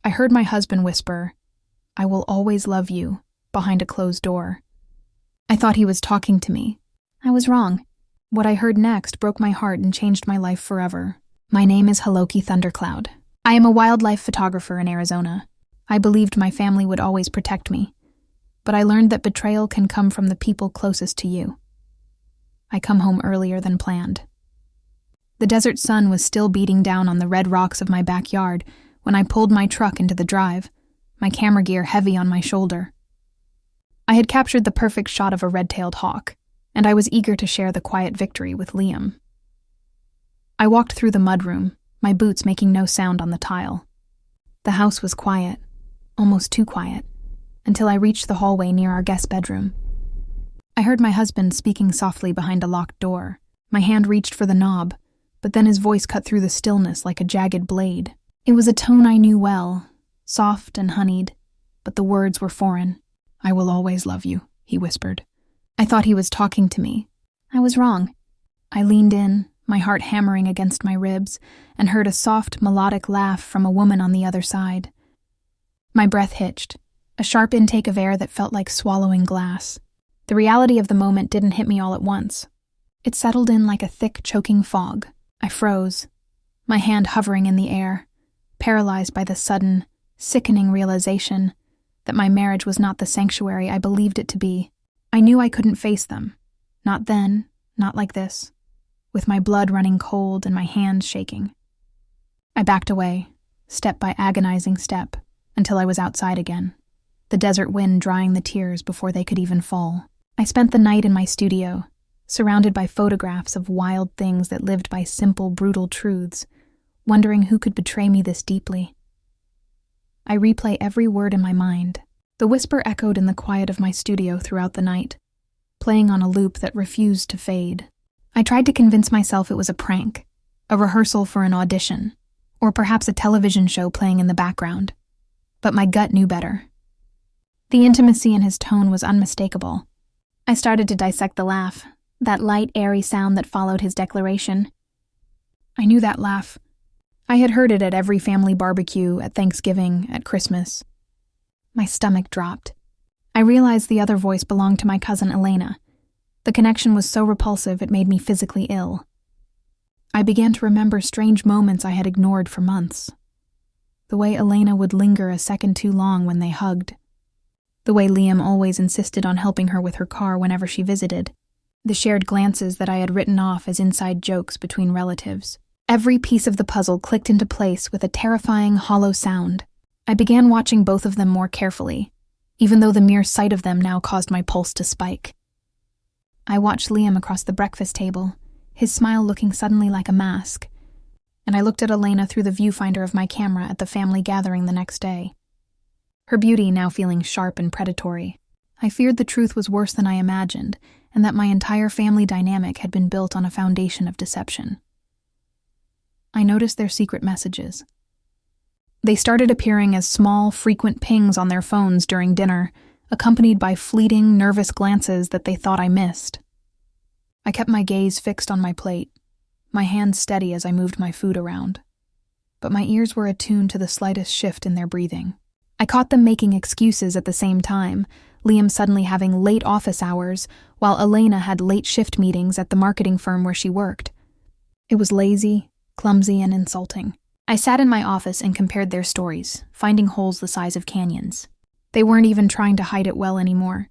I heard my husband whisper, "I will always love you," behind a closed door. I thought he was talking to me. I was wrong. What I heard next broke my heart and changed my life forever. My name is Haloki Thundercloud. I am a wildlife photographer in Arizona. I believed my family would always protect me, but I learned that betrayal can come from the people closest to you. I come home earlier than planned. The desert sun was still beating down on the red rocks of my backyard when I pulled my truck into the drive, my camera gear heavy on my shoulder. I had captured the perfect shot of a red-tailed hawk, and I was eager to share the quiet victory with Liam. I walked through the mudroom, my boots making no sound on the tile. The house was quiet, almost too quiet, until I reached the hallway near our guest bedroom. I heard my husband speaking softly behind a locked door. My hand reached for the knob, but then his voice cut through the stillness like a jagged blade. It was a tone I knew well, soft and honeyed, but the words were foreign. "I will always love you," he whispered. I thought he was talking to me. I was wrong. I leaned in, my heart hammering against my ribs, and heard a soft, melodic laugh from a woman on the other side. My breath hitched, a sharp intake of air that felt like swallowing glass. The reality of the moment didn't hit me all at once. It settled in like a thick, choking fog. I froze, my hand hovering in the air, paralyzed by the sudden, sickening realization that my marriage was not the sanctuary I believed it to be. I knew I couldn't face them. Not then, not like this, with my blood running cold and my hands shaking. I backed away, step by agonizing step, until I was outside again, the desert wind drying the tears before they could even fall. I spent the night in my studio, surrounded by photographs of wild things that lived by simple, brutal truths, wondering who could betray me this deeply. I replay every word in my mind. The whisper echoed in the quiet of my studio throughout the night, playing on a loop that refused to fade. I tried to convince myself it was a prank, a rehearsal for an audition, or perhaps a television show playing in the background. But my gut knew better. The intimacy in his tone was unmistakable. I started to dissect the laugh, that light, airy sound that followed his declaration. I knew that laugh. I had heard it at every family barbecue, at Thanksgiving, at Christmas. My stomach dropped. I realized the other voice belonged to my cousin Elena. The connection was so repulsive it made me physically ill. I began to remember strange moments I had ignored for months. The way Elena would linger a second too long when they hugged. The way Liam always insisted on helping her with her car whenever she visited. The shared glances that I had written off as inside jokes between relatives. Every piece of the puzzle clicked into place with a terrifying, hollow sound. I began watching both of them more carefully, even though the mere sight of them now caused my pulse to spike. I watched Liam across the breakfast table, his smile looking suddenly like a mask, and I looked at Elena through the viewfinder of my camera at the family gathering the next day. Her beauty now feeling sharp and predatory. I feared the truth was worse than I imagined, and that my entire family dynamic had been built on a foundation of deception. I noticed their secret messages. They started appearing as small, frequent pings on their phones during dinner, accompanied by fleeting, nervous glances that they thought I missed. I kept my gaze fixed on my plate, my hands steady as I moved my food around. But my ears were attuned to the slightest shift in their breathing. I caught them making excuses at the same time, Liam suddenly having late office hours, while Elena had late shift meetings at the marketing firm where she worked. It was lazy, clumsy, and insulting. I sat in my office and compared their stories, finding holes the size of canyons. They weren't even trying to hide it well anymore.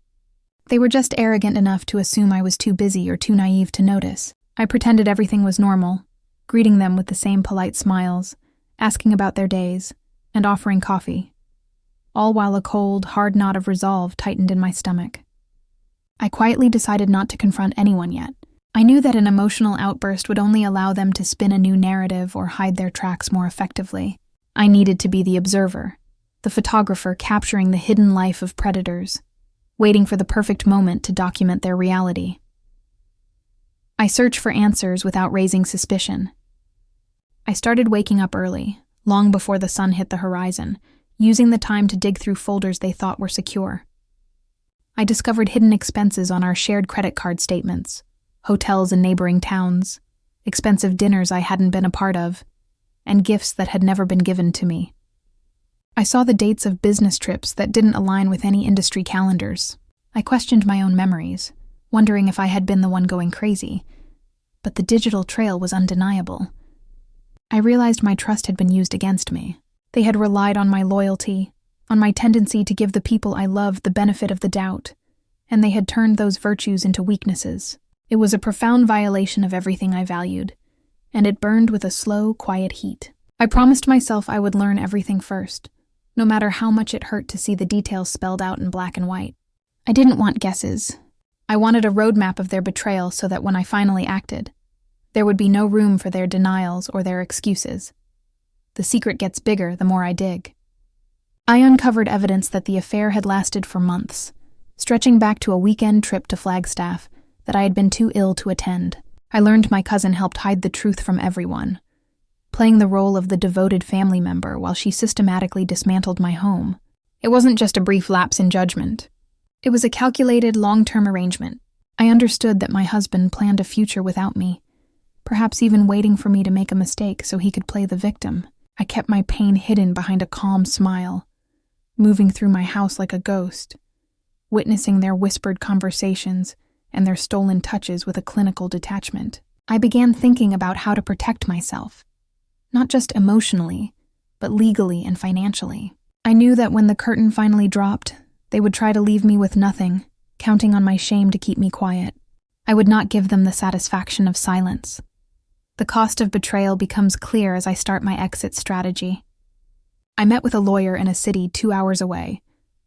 They were just arrogant enough to assume I was too busy or too naive to notice. I pretended everything was normal, greeting them with the same polite smiles, asking about their days, and offering coffee, all while a cold, hard knot of resolve tightened in my stomach. I quietly decided not to confront anyone yet. I knew that an emotional outburst would only allow them to spin a new narrative or hide their tracks more effectively. I needed to be the observer, the photographer capturing the hidden life of predators, waiting for the perfect moment to document their reality. I searched for answers without raising suspicion. I started waking up early, long before the sun hit the horizon, using the time to dig through folders they thought were secure. I discovered hidden expenses on our shared credit card statements, hotels in neighboring towns, expensive dinners I hadn't been a part of, and gifts that had never been given to me. I saw the dates of business trips that didn't align with any industry calendars. I questioned my own memories, wondering if I had been the one going crazy. But the digital trail was undeniable. I realized my trust had been used against me. They had relied on my loyalty, on my tendency to give the people I loved the benefit of the doubt, and they had turned those virtues into weaknesses. It was a profound violation of everything I valued, and it burned with a slow, quiet heat. I promised myself I would learn everything first, no matter how much it hurt to see the details spelled out in black and white. I didn't want guesses. I wanted a roadmap of their betrayal so that when I finally acted, there would be no room for their denials or their excuses. The secret gets bigger the more I dig. I uncovered evidence that the affair had lasted for months, stretching back to a weekend trip to Flagstaff that I had been too ill to attend. I learned my cousin helped hide the truth from everyone, playing the role of the devoted family member while she systematically dismantled my home. It wasn't just a brief lapse in judgment. It was a calculated, long-term arrangement. I understood that my husband planned a future without me, perhaps even waiting for me to make a mistake so he could play the victim. I kept my pain hidden behind a calm smile, moving through my house like a ghost, witnessing their whispered conversations and their stolen touches with a clinical detachment. I began thinking about how to protect myself, not just emotionally, but legally and financially. I knew that when the curtain finally dropped, they would try to leave me with nothing, counting on my shame to keep me quiet. I would not give them the satisfaction of silence. The cost of betrayal becomes clear as I start my exit strategy. I met with a lawyer in a city 2 hours away,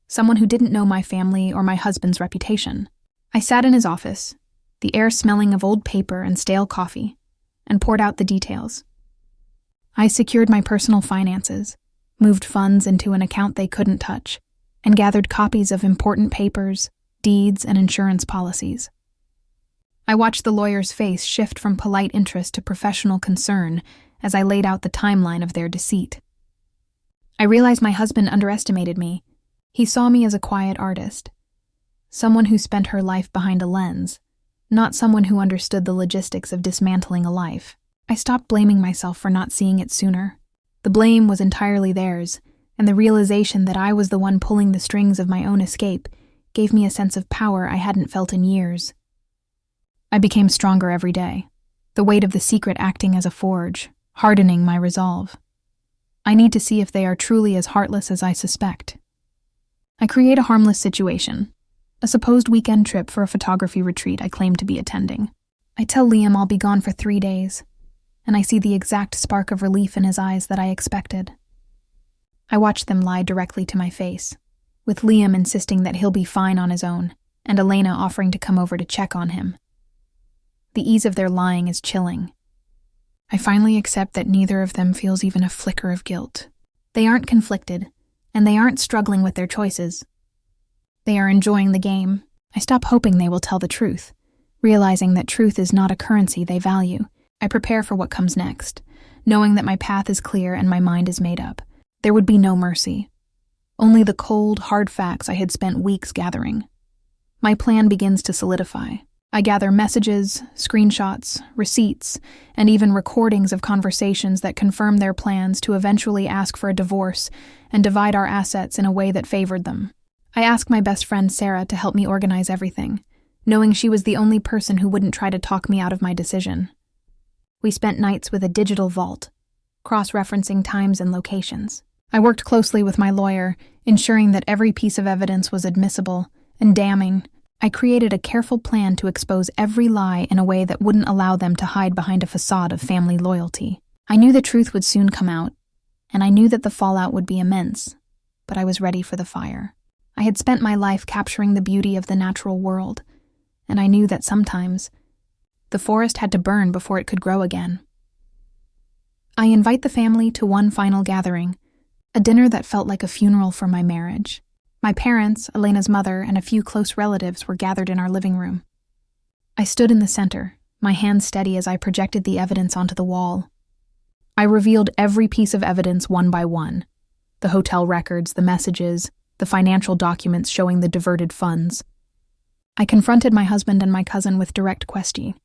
someone who didn't know my family or my husband's reputation. I sat in his office, the air smelling of old paper and stale coffee, and poured out the details. I secured my personal finances, moved funds into an account they couldn't touch, and gathered copies of important papers, deeds, and insurance policies. I watched the lawyer's face shift from polite interest to professional concern as I laid out the timeline of their deceit. I realized my husband underestimated me. He saw me as a quiet artist, someone who spent her life behind a lens, not someone who understood the logistics of dismantling a life. I stopped blaming myself for not seeing it sooner. The blame was entirely theirs, and the realization that I was the one pulling the strings of my own escape gave me a sense of power I hadn't felt in years. I became stronger every day, the weight of the secret acting as a forge, hardening my resolve. I need to see if they are truly as heartless as I suspect. I create a harmless situation, a supposed weekend trip for a photography retreat I claim to be attending. I tell Liam I'll be gone for 3 days, and I see the exact spark of relief in his eyes that I expected. I watch them lie directly to my face, with Liam insisting that he'll be fine on his own, and Elena offering to come over to check on him. The ease of their lying is chilling. I finally accept that neither of them feels even a flicker of guilt. They aren't conflicted, and they aren't struggling with their choices. They are enjoying the game. I stop hoping they will tell the truth, realizing that truth is not a currency they value. I prepare for what comes next, knowing that my path is clear and my mind is made up. There would be no mercy. Only the cold, hard facts I had spent weeks gathering. My plan begins to solidify. I gather messages, screenshots, receipts, and even recordings of conversations that confirm their plans to eventually ask for a divorce and divide our assets in a way that favored them. I ask my best friend Sarah to help me organize everything, knowing she was the only person who wouldn't try to talk me out of my decision. We spent nights with a digital vault, cross-referencing times and locations. I worked closely with my lawyer, ensuring that every piece of evidence was admissible and damning. I created a careful plan to expose every lie in a way that wouldn't allow them to hide behind a facade of family loyalty. I knew the truth would soon come out, and I knew that the fallout would be immense, but I was ready for the fire. I had spent my life capturing the beauty of the natural world, and I knew that sometimes the forest had to burn before it could grow again. I invite the family to one final gathering, a dinner that felt like a funeral for my marriage. My parents, Elena's mother, and a few close relatives were gathered in our living room. I stood in the center, my hands steady as I projected the evidence onto the wall. I revealed every piece of evidence one by one: the hotel records, the messages, the financial documents showing the diverted funds. I confronted my husband and my cousin with direct questioning.